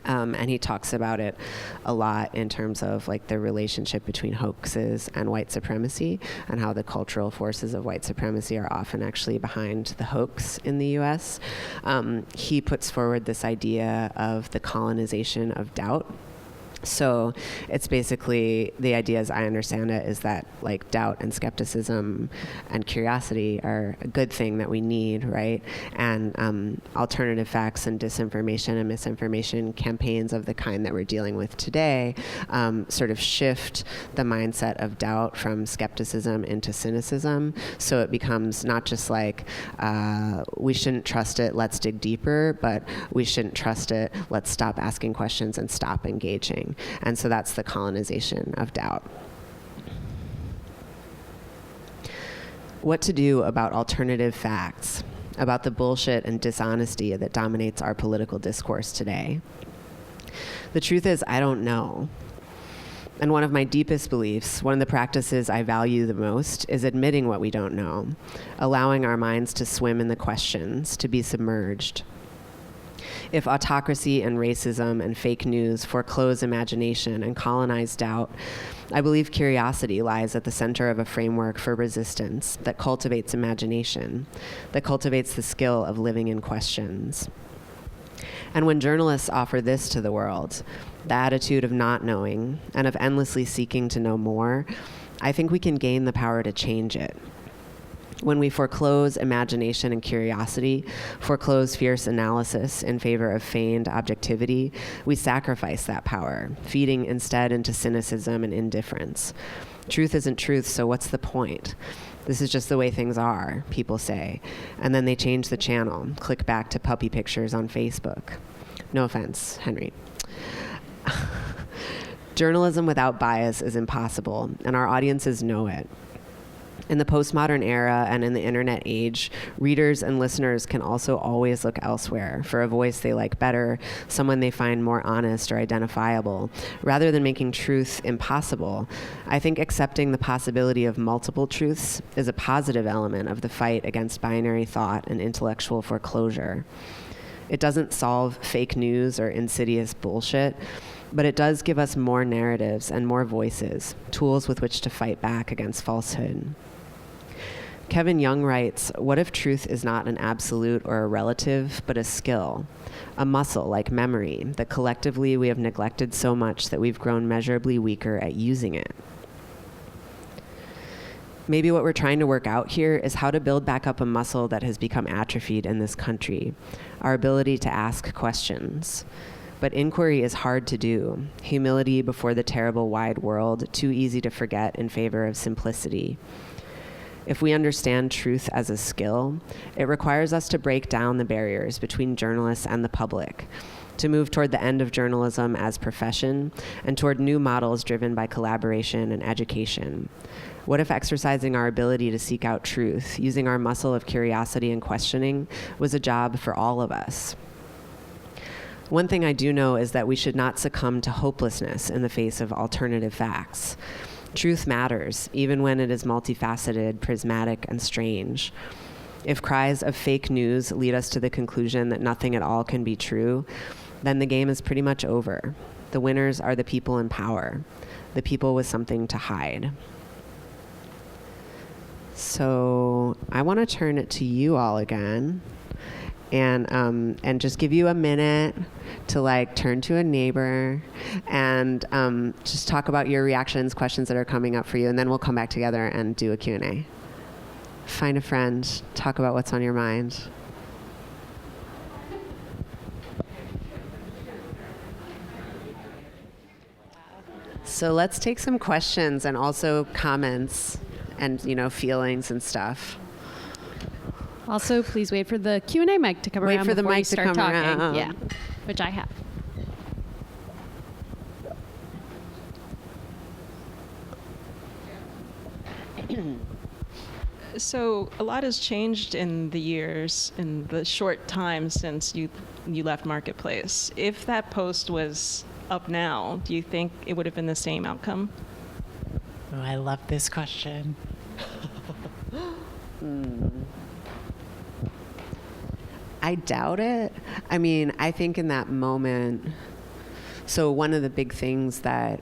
And he talks about it a lot in terms of like the relationship between hoaxes and white supremacy, and how the cultural forces of white supremacy are often actually behind the hoax in the US. He puts forward this idea of the colonization of doubt. So it's basically, the idea as I understand it is that like doubt and skepticism and curiosity are a good thing that we need, right? And alternative facts and disinformation and misinformation campaigns of the kind that we're dealing with today sort of shift the mindset of doubt from skepticism into cynicism. So it becomes not just like, we shouldn't trust it, let's dig deeper, but we shouldn't trust it, let's stop asking questions and stop engaging. And so that's the colonization of doubt. What to do about alternative facts, about the bullshit and dishonesty that dominates our political discourse today? The truth is, I don't know. And one of my deepest beliefs, one of the practices I value the most, is admitting what we don't know, allowing our minds to swim in the questions, to be submerged. If autocracy and racism and fake news foreclose imagination and colonize doubt, I believe curiosity lies at the center of a framework for resistance that cultivates imagination, that cultivates the skill of living in questions. And when journalists offer this to the world, the attitude of not knowing and of endlessly seeking to know more, I think we can gain the power to change it. When we foreclose imagination and curiosity, foreclose fierce analysis in favor of feigned objectivity, we sacrifice that power, feeding instead into cynicism and indifference. Truth isn't truth, so what's the point? This is just the way things are, people say. And then they change the channel, click back to puppy pictures on Facebook. No offense, Henry. Journalism without bias is impossible, and our audiences know it. In the postmodern era and in the internet age, readers and listeners can also always look elsewhere for a voice they like better, someone they find more honest or identifiable. Rather than making truth impossible, I think accepting the possibility of multiple truths is a positive element of the fight against binary thought and intellectual foreclosure. It doesn't solve fake news or insidious bullshit, but it does give us more narratives and more voices, tools with which to fight back against falsehood. Kevin Young writes, what if truth is not an absolute or a relative, but a skill, a muscle like memory that collectively we have neglected so much that we've grown measurably weaker at using it? Maybe what we're trying to work out here is how to build back up a muscle that has become atrophied in this country, our ability to ask questions. But inquiry is hard to do. Humility before the terrible wide world, too easy to forget in favor of simplicity. If we understand truth as a skill, it requires us to break down the barriers between journalists and the public, to move toward the end of journalism as profession and toward new models driven by collaboration and education. What if exercising our ability to seek out truth, using our muscle of curiosity and questioning, was a job for all of us? One thing I do know is that we should not succumb to hopelessness in the face of alternative facts. Truth matters, even when it is multifaceted, prismatic, and strange. If cries of fake news lead us to the conclusion that nothing at all can be true, then the game is pretty much over. The winners are the people in power, the people with something to hide. So I want to turn it to you all again, and just give you a minute to like turn to a neighbor and just talk about your reactions, questions that are coming up for you, and then we'll come back together and do a Q&A. Find a friend, talk about what's on your mind. So let's take some questions and also comments and, feelings and stuff. Also, please wait for the Q&A mic to come around. Wait for the before mic you to start come talking. around. Yeah, which I have. So a lot has changed in the short time since you left Marketplace. If that post was up now, do you think it would have been the same outcome? Oh, I love this question. I doubt it. I mean, I think in that moment, so one of the big things that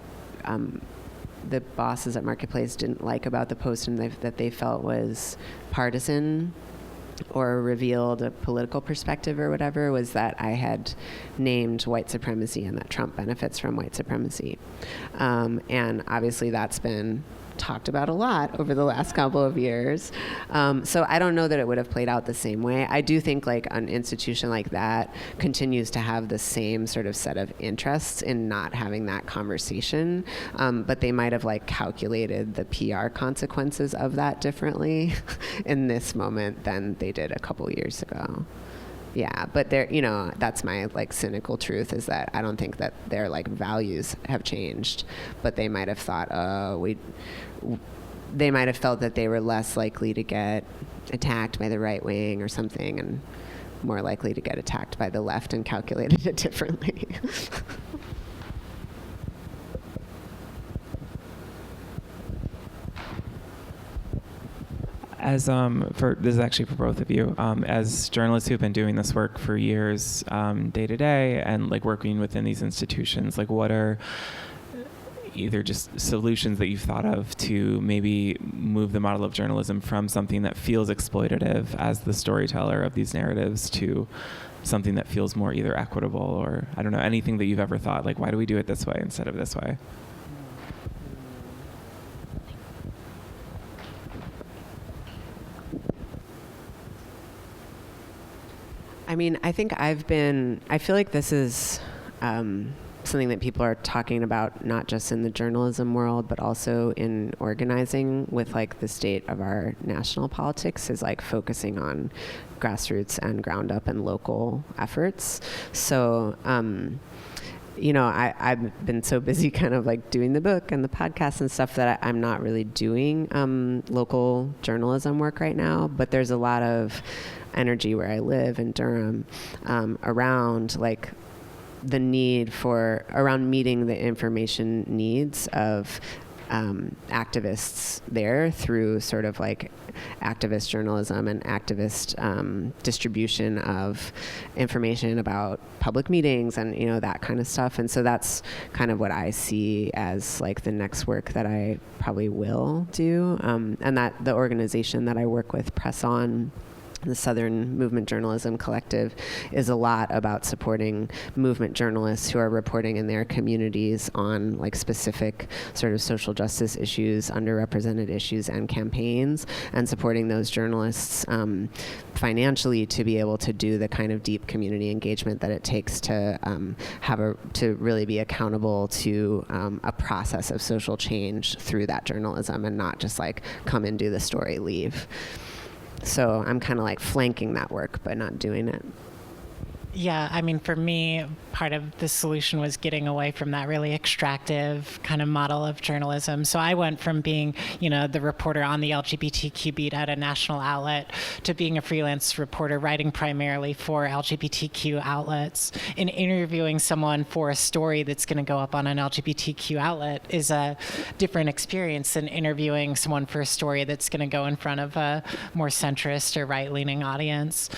the bosses at Marketplace didn't like about the post and that they felt was partisan or revealed a political perspective or whatever was that I had named white supremacy and that Trump benefits from white supremacy. And obviously that's been talked about a lot over the last couple of years. So I don't know that it would have played out the same way. I do think like an institution like that continues to have the same sort of set of interests in not having that conversation, but they might have like calculated the PR consequences of that differently in this moment than they did a couple years ago. Yeah, but that's my like cynical truth is that I don't think that their like values have changed, but they might have thought, they might have felt that they were less likely to get attacked by the right wing or something and more likely to get attacked by the left and calculated it differently. As this is actually for both of you, as journalists who've been doing this work for years, day to day, and like working within these institutions, like what are either just solutions that you've thought of to maybe move the model of journalism from something that feels exploitative as the storyteller of these narratives to something that feels more either equitable or, I don't know, anything that you've ever thought, like why do we do it this way instead of this way? I mean, I feel like this is something that people are talking about, not just in the journalism world, but also in organizing with like the state of our national politics is like focusing on grassroots and ground up and local efforts. So, I've been so busy kind of like doing the book and the podcast and stuff that I'm not really doing local journalism work right now, but there's a lot of energy where I live in Durham around like the need around meeting the information needs of activists there through sort of like activist journalism and activist distribution of information about public meetings and, that kind of stuff. And so that's kind of what I see as like the next work that I probably will do. And that the organization that I work with, Press On, the Southern Movement Journalism Collective, is a lot about supporting movement journalists who are reporting in their communities on like specific sort of social justice issues, underrepresented issues, and campaigns, and supporting those journalists financially to be able to do the kind of deep community engagement that it takes to to really be accountable to a process of social change through that journalism, and not just like come and do the story, leave. So I'm kind of like flanking that work, but not doing it. Yeah, I mean, for me, part of the solution was getting away from that really extractive kind of model of journalism. So I went from being, the reporter on the LGBTQ beat at a national outlet to being a freelance reporter writing primarily for LGBTQ outlets. And interviewing someone for a story that's going to go up on an LGBTQ outlet is a different experience than interviewing someone for a story that's going to go in front of a more centrist or right-leaning audience.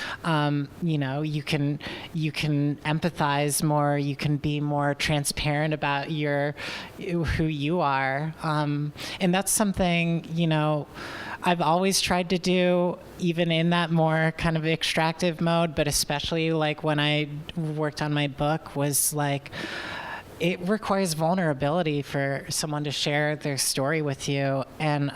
You can empathize more, you can be more transparent about who you are. And that's something, I've always tried to do, even in that more kind of extractive mode, but especially like when I worked on my book, was like, it requires vulnerability for someone to share their story with you. And,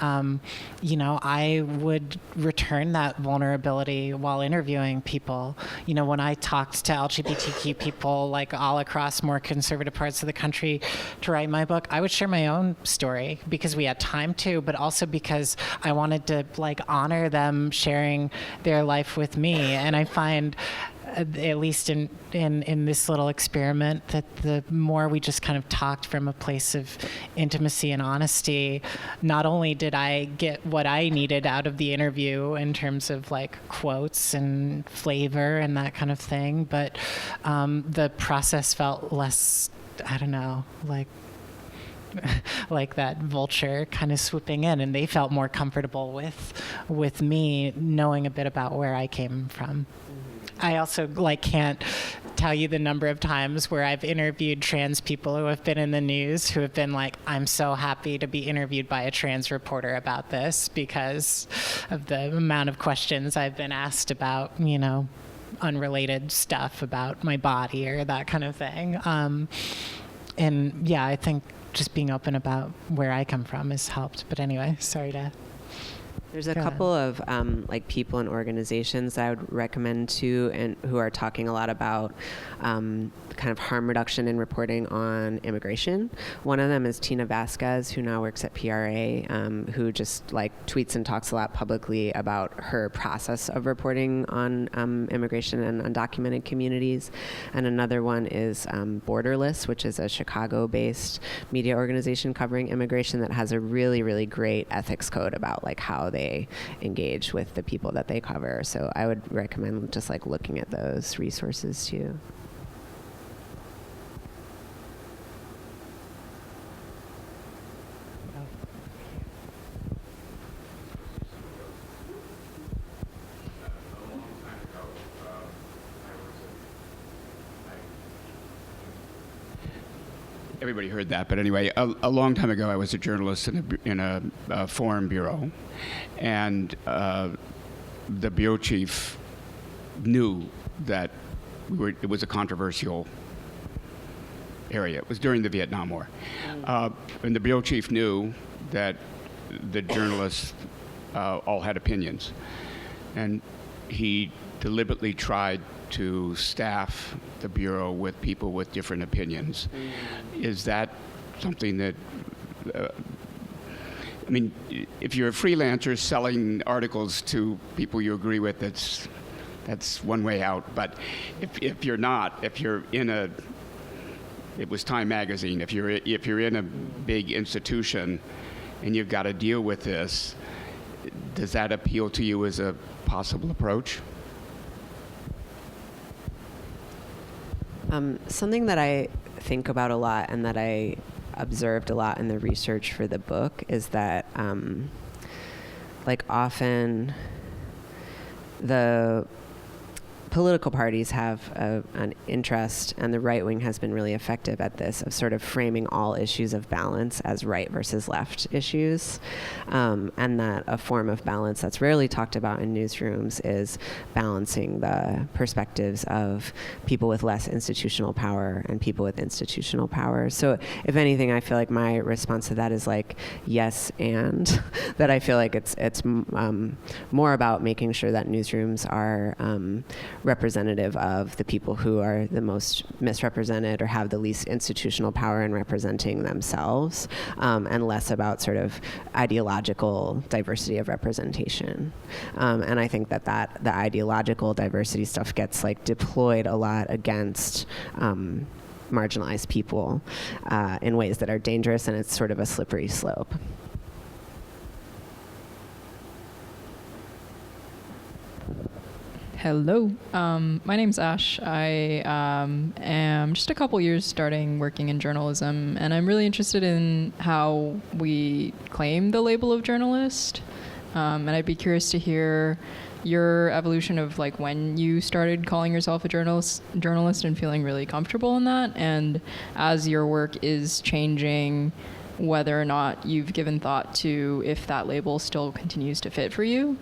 I would return that vulnerability while interviewing people. When I talked to LGBTQ people, like all across more conservative parts of the country to write my book, I would share my own story because we had time to, but also because I wanted to like honor them sharing their life with me. And I find, at least in this little experiment, that the more we just kind of talked from a place of intimacy and honesty, not only did I get what I needed out of the interview in terms of like quotes and flavor and that kind of thing, but the process felt less, I don't know, like that vulture kind of swooping in, and they felt more comfortable with me knowing a bit about where I came from. I also can't tell you the number of times where I've interviewed trans people who have been in the news who have been like, I'm so happy to be interviewed by a trans reporter about this because of the amount of questions I've been asked about, unrelated stuff about my body or that kind of thing. And yeah, I think just being open about where I come from has helped. But anyway, sorry to... There's a couple of people and organizations that I would recommend too, and who are talking a lot about kind of harm reduction in reporting on immigration. One of them is Tina Vasquez, who now works at PRA, who just tweets and talks a lot publicly about her process of reporting on immigration and undocumented communities. And another one is Borderless, which is a Chicago-based media organization covering immigration that has a really, really great ethics code about how they engage with the people that they cover. So I would recommend just looking at those resources too. Everybody heard that, but anyway, a long time ago, I was a journalist in a foreign bureau, and the bureau chief knew that it was a controversial area. It was during the Vietnam War, and the bureau chief knew that the journalists all had opinions, and he deliberately tried to staff the bureau with people with different opinions. Is that something that, if you're a freelancer selling articles to people you agree with, that's one way out. But if you're not, if you're in it was Time Magazine, if you're in a big institution and you've got to deal with this, does that appeal to you as a possible approach? Something that I think about a lot and that I observed a lot in the research for the book is that like often the political parties have an interest, and the right wing has been really effective at this, of sort of framing all issues of balance as right versus left issues, and that a form of balance that's rarely talked about in newsrooms is balancing the perspectives of people with less institutional power and people with institutional power. So if anything, I feel like my response to that is like, yes, and that I feel like it's more about making sure that newsrooms are representative of the people who are the most misrepresented or have the least institutional power in representing themselves, and less about sort of ideological diversity of representation. And I think that the ideological diversity stuff gets like deployed a lot against marginalized people in ways that are dangerous, and it's sort of a slippery slope. Hello, my name's Ash. I am just a couple years starting working in journalism, and I'm really interested in how we claim the label of journalist. And I'd be curious to hear your evolution of like when you started calling yourself a journalist and feeling really comfortable in that, and as your work is changing, whether or not you've given thought to if that label still continues to fit for you.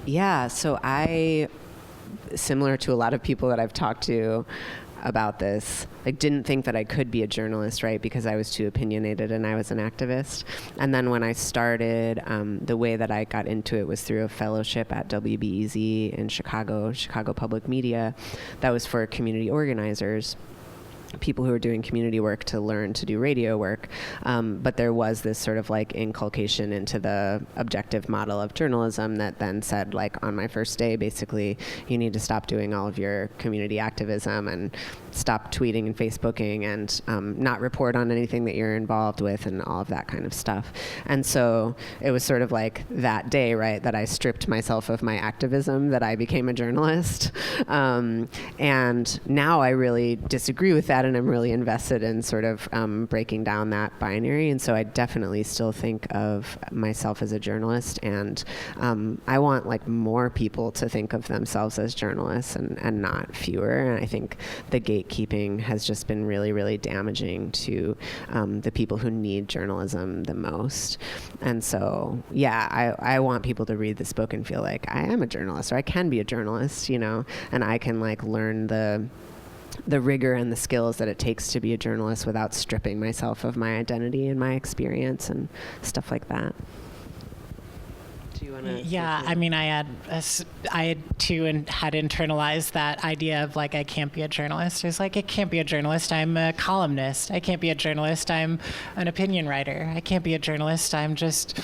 Yeah. So I, similar to a lot of people that I've talked to about this, like didn't think that I could be a journalist, right? Because I was too opinionated and I was an activist. And then when I started, the way that I got into it was through a fellowship at WBEZ in Chicago Public Media, that was for community organizers, people who are doing community work to learn to do radio work. But there was this sort of like inculcation into the objective model of journalism that then said, like on my first day, basically, you need to stop doing all of your community activism and stop tweeting and Facebooking and not report on anything that you're involved with and all of that kind of stuff. And so it was sort of like that day, right, that I stripped myself of my activism, that I became a journalist. And now I really disagree with that, and I'm really invested in sort of breaking down that binary. And so I definitely still think of myself as a journalist, and I want like more people to think of themselves as journalists and not fewer. And I think the gatekeeping has just been really, really damaging to the people who need journalism the most. And so, yeah, I want people to read this book and feel like I am a journalist, or I can be a journalist, you know, and I can like learn the rigor and the skills that it takes to be a journalist without stripping myself of my identity and my experience and stuff like that. Do you want to? Yeah, I mean, I had internalized that idea of like, I can't be a journalist. It's like, I can't be a journalist, I'm a columnist. I can't be a journalist, I'm an opinion writer. I can't be a journalist, I'm just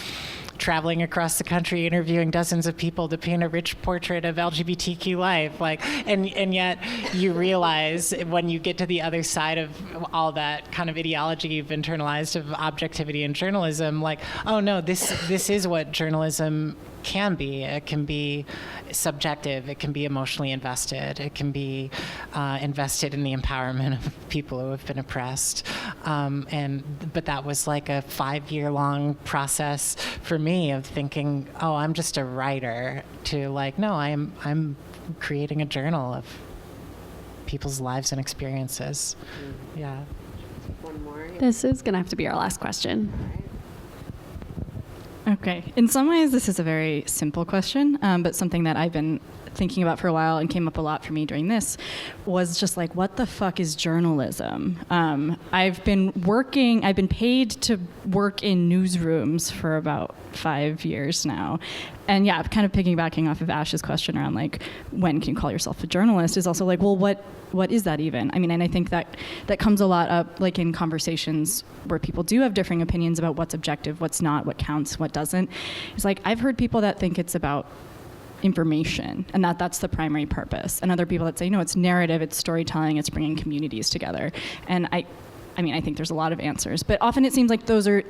traveling across the country interviewing dozens of people to paint a rich portrait of LGBTQ life. Like, and yet you realize when you get to the other side of all that kind of ideology you've internalized of objectivity in journalism, like, oh no, this is what journalism can be. It can be subjective, it can be emotionally invested, it can be invested in the empowerment of people who have been oppressed. But that was like a 5-year-long process for me of thinking, oh, I'm just a writer, to like, no, I'm creating a journal of people's lives and experiences. Yeah. One more. This is going to have to be our last question. Okay. In some ways, this is a very simple question, but something that I've been thinking about for a while and came up a lot for me during this was just like, what the fuck is journalism? I've been paid to work in newsrooms for about 5 years now. And yeah, kind of piggybacking off of Ash's question around like, when can you call yourself a journalist, is also like, well, what is that even? I mean, and I think that comes a lot up like in conversations where people do have differing opinions about what's objective, what's not, what counts, what doesn't. It's like, I've heard people that think it's about information and that's the primary purpose, and other people that say, no, it's narrative, it's storytelling, it's bringing communities together. And I mean, I think there's a lot of answers, but often it seems like those are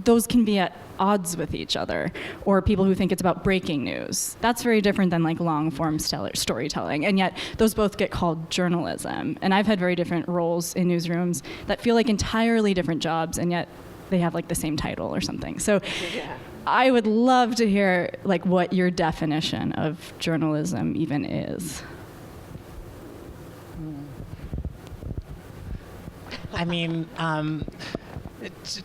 those can be at odds with each other, or people who think it's about breaking news. That's very different than like long form storytelling, and yet those both get called journalism. And I've had very different roles in newsrooms that feel like entirely different jobs, and yet they have like the same title or something. So I would love to hear like what your definition of journalism even is. I mean,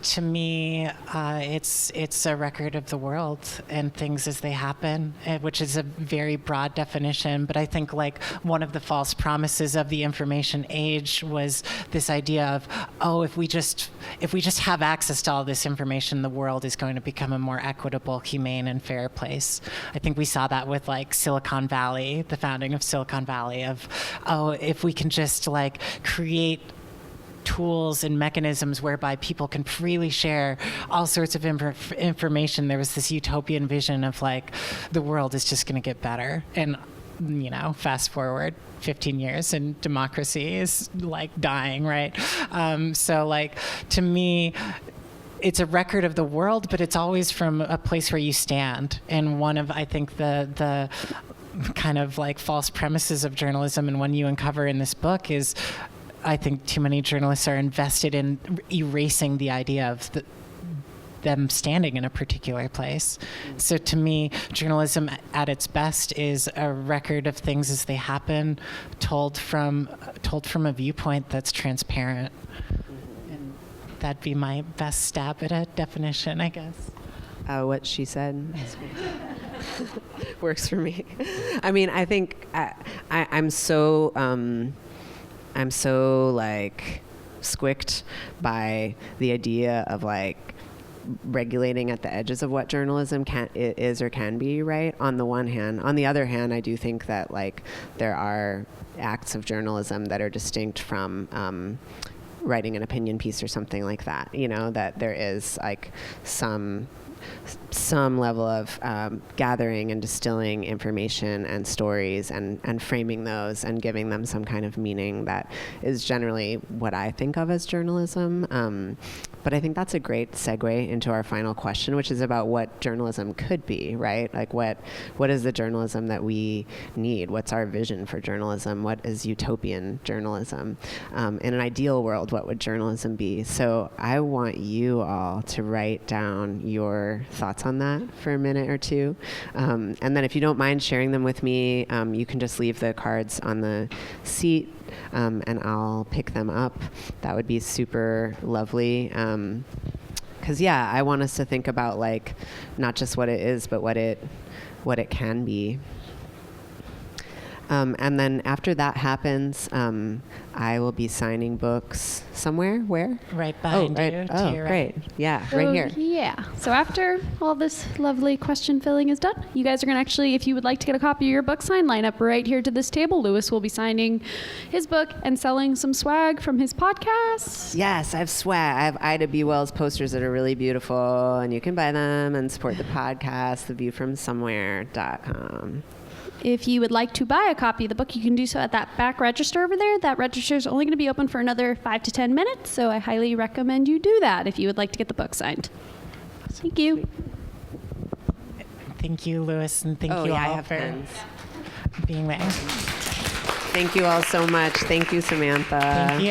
to me, it's a record of the world and things as they happen, which is a very broad definition. But I think like one of the false promises of the information age was this idea of, oh, if we just have access to all this information, the world is going to become a more equitable, humane, and fair place. I think we saw that with like Silicon Valley, the founding of Silicon Valley, of, oh, if we can just like create tools and mechanisms whereby people can freely share all sorts of information. There was this utopian vision of like the world is just going to get better. And, you know, fast forward 15 years and democracy is like dying, right? So like to me, it's a record of the world, but it's always from a place where you stand. And one of, I think, the kind of like false premises of journalism, and one you uncover in this book, is I think too many journalists are invested in erasing the idea of them standing in a particular place. So to me, journalism at its best is a record of things as they happen, told from a viewpoint that's transparent. And that'd be my best stab at a definition, I guess. What she said works for me. I mean, I think I'm so like squicked by the idea of like regulating at the edges of what journalism is or can be, right? On the one hand. On the other hand, I do think that like there are acts of journalism that are distinct from writing an opinion piece or something like that, you know, that there is like some level of gathering and distilling information and stories and framing those and giving them some kind of meaning that is generally what I think of as journalism. But I think that's a great segue into our final question, which is about what journalism could be, right? Like what is the journalism that we need? What's our vision for journalism? What is utopian journalism? In an ideal world, what would journalism be? So I want you all to write down your thoughts on that for a minute or two. And then if you don't mind sharing them with me, you can just leave the cards on the seat. And I'll pick them up. That would be super lovely. 'Cause yeah, I want us to think about like not just what it is, but what it can be. And then after that happens, I will be signing books somewhere. Where? Right behind you. Oh, to your great. right. Yeah, So, right here. Yeah. So after all this lovely question filling is done, you guys are going to actually, if you would like to get a copy of your book signed, line up right here to this table. Lewis will be signing his book and selling some swag from his podcast. Yes, I have swag. I have Ida B. Wells posters that are really beautiful, and you can buy them and support the podcast, theviewfromsomewhere.com. If you would like to buy a copy of the book, you can do so at that back register over there. That register is only going to be open for another 5 to 10 minutes, so I highly recommend you do that if you would like to get the book signed. Thank you. Thank you, Lewis, and thank you I all have for pens. being there. Thank you all so much. Thank you, Samantha. Thank you.